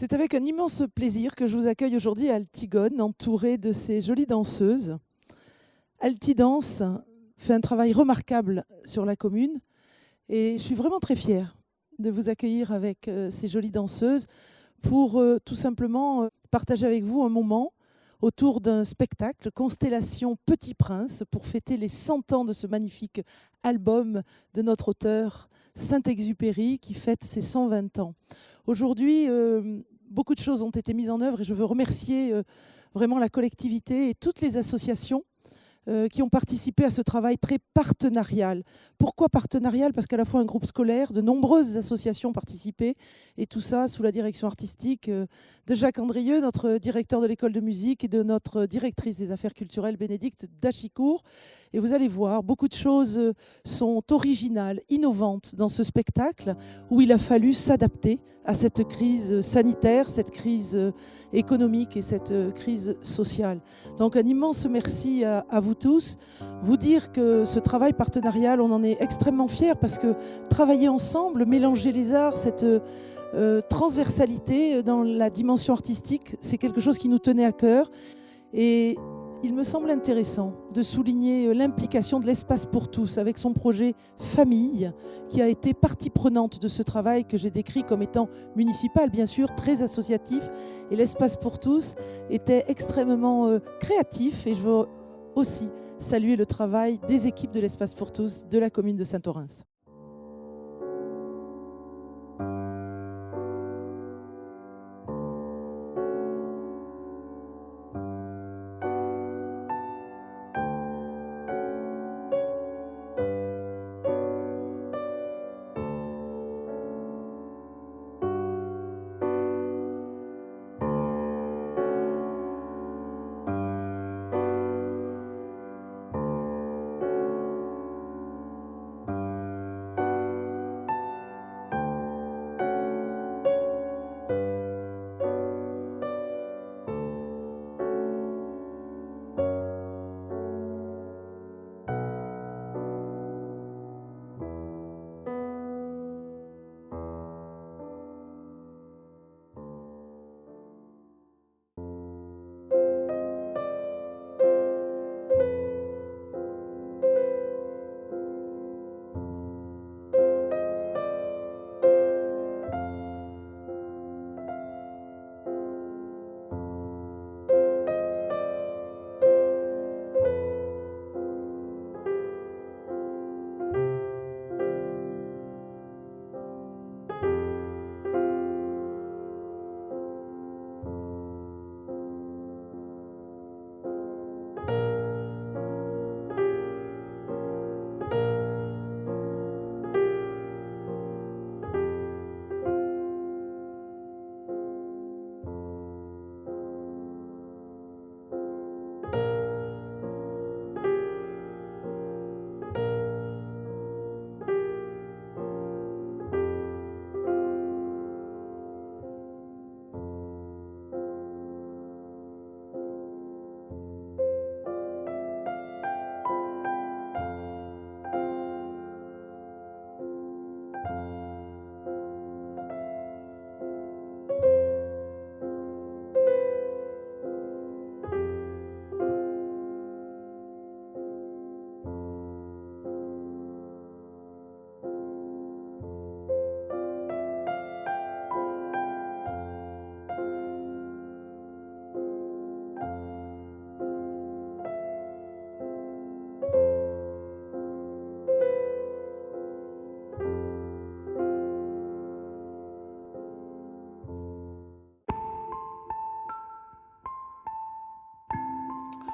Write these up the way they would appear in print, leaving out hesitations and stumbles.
C'est avec un immense plaisir que je vous accueille aujourd'hui à Altigone, entourée de ces jolies danseuses. Altidance fait un travail remarquable sur la commune et je suis vraiment très fière de vous accueillir avec ces jolies danseuses pour tout simplement partager avec vous un moment autour d'un spectacle, Constellation Petit Prince, pour fêter les 100 ans de ce magnifique album de notre auteur Saint-Exupéry qui fête ses 120 ans. Aujourd'hui, beaucoup de choses ont été mises en œuvre et je veux remercier vraiment la collectivité et toutes les associations qui ont participé à ce travail très partenarial. Pourquoi partenarial? Parce qu'à la fois un groupe scolaire, de nombreuses associations participaient, et tout ça sous la direction artistique de Jacques Andrieux, notre directeur de l'école de musique, et de notre directrice des affaires culturelles, Bénédicte Dachicourt. Et vous allez voir, beaucoup de choses sont originales, innovantes dans ce spectacle, où il a fallu s'adapter à cette crise sanitaire, cette crise économique et cette crise sociale. Donc un immense merci à vous tous. Vous dire que ce travail partenarial, on en est extrêmement fiers parce que travailler ensemble, mélanger les arts, cette transversalité dans la dimension artistique, c'est quelque chose qui nous tenait à cœur. Et il me semble intéressant de souligner l'implication de l'Espace pour tous avec son projet Famille, qui a été partie prenante de ce travail que j'ai décrit comme étant municipal, bien sûr, très associatif. Et l'Espace pour tous était extrêmement créatif, et je veux aussi saluer le travail des équipes de l'Espace pour tous de la commune de Saint-Orens.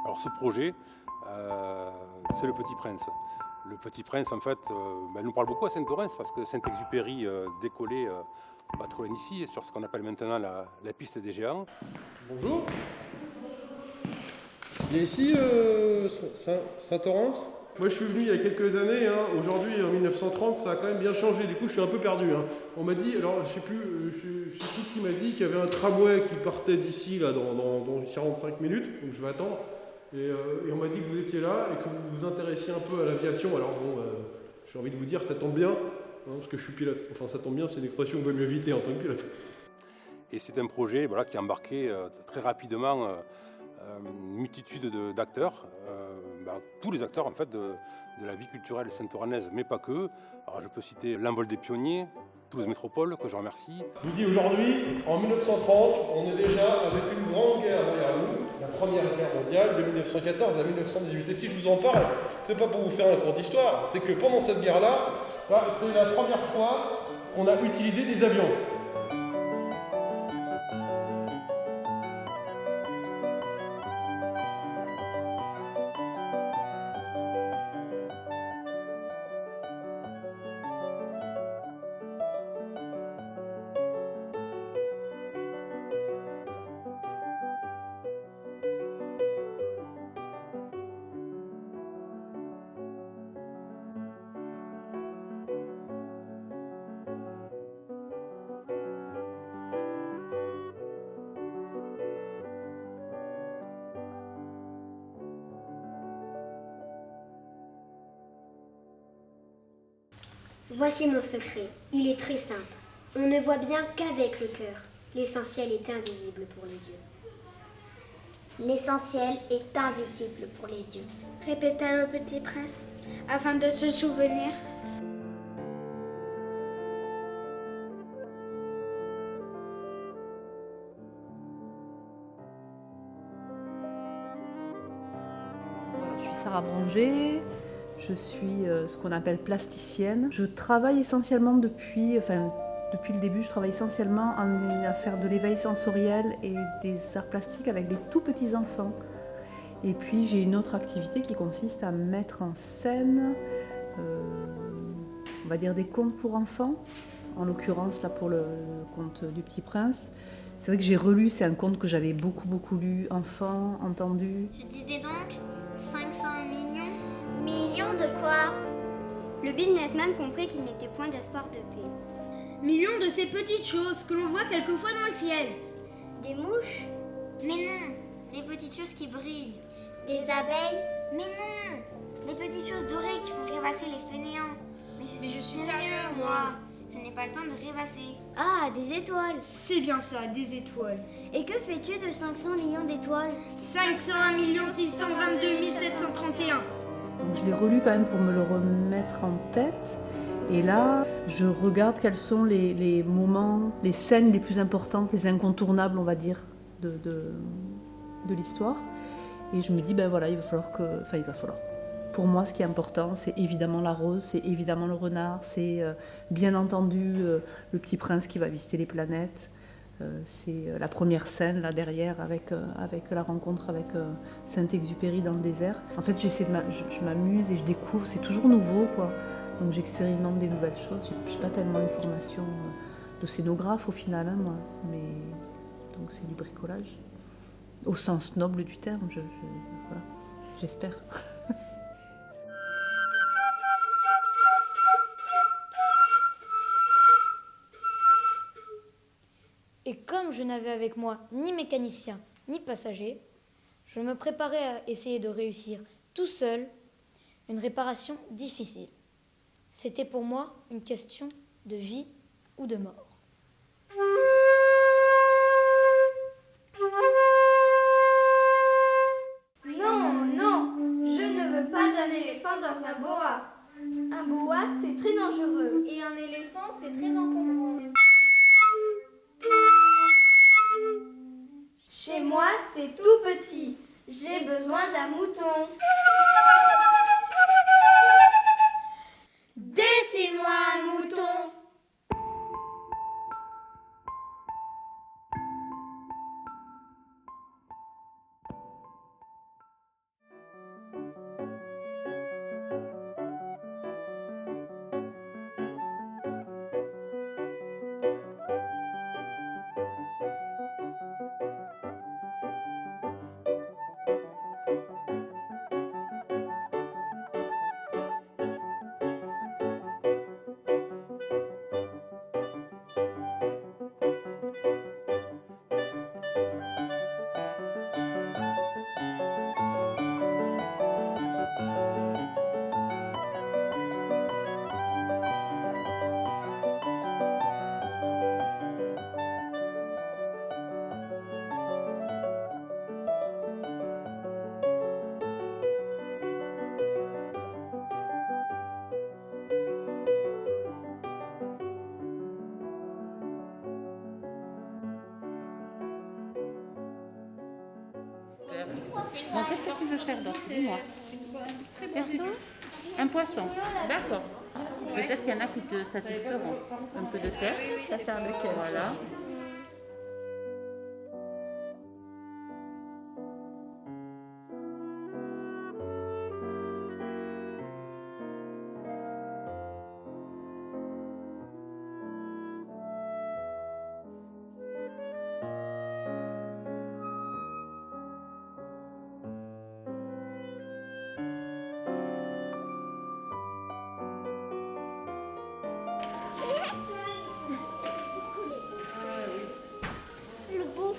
Alors ce projet, c'est le Petit Prince. Le Petit Prince, en fait, nous parle beaucoup à Saint-Orens parce que Saint-Exupéry décollait pas trop loin d'ici, sur ce qu'on appelle maintenant la piste des géants. Bonjour. C'est bien ici, Saint-Orens? Moi je suis venu il y a quelques années, aujourd'hui en 1930 ça a quand même bien changé, du coup je suis un peu perdu. On m'a dit, alors je sais plus qui m'a dit qu'il y avait un tramway qui partait d'ici là dans 45 minutes, donc je vais attendre. Et on m'a dit que vous étiez là et que vous vous intéressiez un peu à l'aviation. Alors bon, j'ai envie de vous dire, ça tombe bien, parce que je suis pilote. Enfin ça tombe bien, c'est une expression que vaut mieux éviter en tant que pilote. Et c'est un projet voilà, qui a embarqué très rapidement une multitude d'acteurs, tous les acteurs en fait, de la vie culturelle saint-oranaise, mais pas que. Alors, je peux citer l'Envol des Pionniers, Toulouse Métropole, que je remercie. Je vous dis aujourd'hui, en 1930, on est déjà avec une grande guerre derrière nous, la Première Guerre mondiale de 1914 à 1918. Et si je vous en parle, c'est pas pour vous faire un cours d'histoire, c'est que pendant cette guerre-là, c'est la première fois qu'on a utilisé des avions. Voici mon secret. Il est très simple. On ne voit bien qu'avec le cœur. L'essentiel est invisible pour les yeux. L'essentiel est invisible pour les yeux. Répéta le petit prince, afin de se souvenir. Je suis Sarah Branger, je suis ce qu'on appelle plasticienne. Je travaille essentiellement depuis le début, je travaille essentiellement à faire de l'éveil sensoriel et des arts plastiques avec les tout petits enfants. Et puis j'ai une autre activité qui consiste à mettre en scène, on va dire des contes pour enfants. En l'occurrence, là pour le conte du Petit Prince. C'est vrai que j'ai relu, c'est un conte que j'avais beaucoup lu, enfant, entendu. Je disais donc 500 millions. Millions de quoi? Le businessman comprit qu'il n'était point d'espoir de paix. Millions de ces petites choses que l'on voit quelquefois dans le ciel. Des mouches? Mais non. Des petites choses qui brillent. Des abeilles? Mais non. Des petites choses dorées qui font rêvasser les fainéants. Mais je suis sérieux, moi. Je n'ai pas le temps de rêvasser. Ah, des étoiles. C'est bien ça, des étoiles. Et que fais-tu de 500 millions d'étoiles? 501 622 731. Donc je l'ai relu quand même pour me le remettre en tête. Et là, je regarde quels sont les moments, les scènes les plus importantes, les incontournables, on va dire, de l'histoire. Et je me dis, ben voilà, il va falloir. Pour moi, ce qui est important, c'est évidemment la rose, c'est évidemment le renard, c'est bien entendu le Petit Prince qui va visiter les planètes. C'est la première scène là derrière avec la rencontre avec Saint-Exupéry dans le désert. En fait, je m'amuse et je découvre, c'est toujours nouveau quoi. Donc j'expérimente des nouvelles choses. Je n'ai pas tellement une formation de scénographe au final, hein, moi, mais donc c'est du bricolage au sens noble du terme. Voilà, j'espère. Et comme je n'avais avec moi ni mécanicien ni passager, je me préparais à essayer de réussir tout seul une réparation difficile. C'était pour moi une question de vie ou de mort. Non, je ne veux pas d'un éléphant dans un boa. Un boa, c'est très dangereux. Et un éléphant, c'est très encombrant. Chez moi, c'est tout petit. J'ai besoin d'un mouton. Dessine-moi un mouton. Bon, qu'est-ce que tu veux faire d'autre? Dis-moi. Un poisson. D'accord. Peut-être qu'il y en a qui te satisferont. Un peu de terre. Ça sert de cœur. Voilà. Le beau.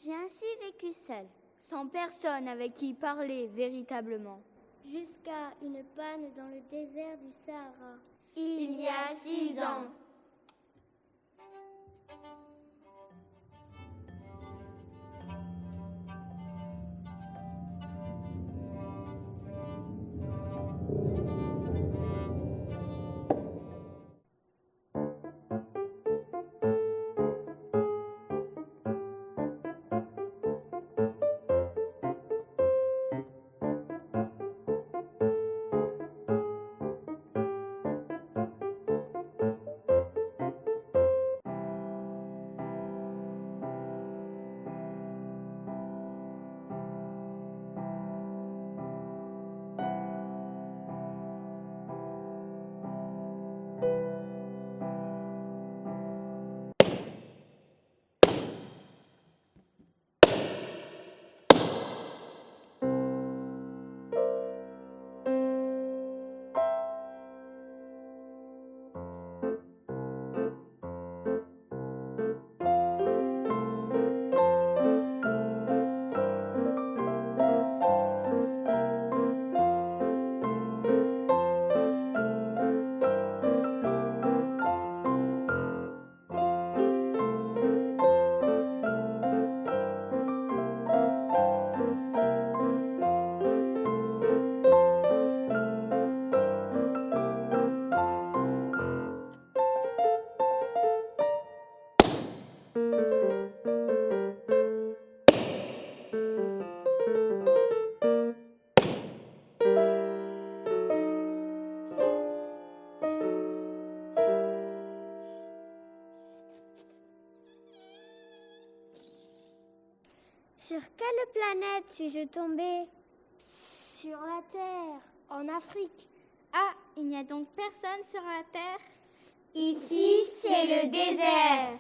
J'ai ainsi vécu seule, sans personne avec qui parler véritablement. Jusqu'à une panne dans le désert du Sahara. Il y a 6 ans. Sur quelle planète suis-je tombée? Sur la Terre, en Afrique. Ah, il n'y a donc personne sur la Terre? Ici, c'est le désert.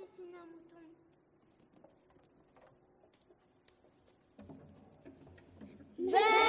dessiner un mouton. Je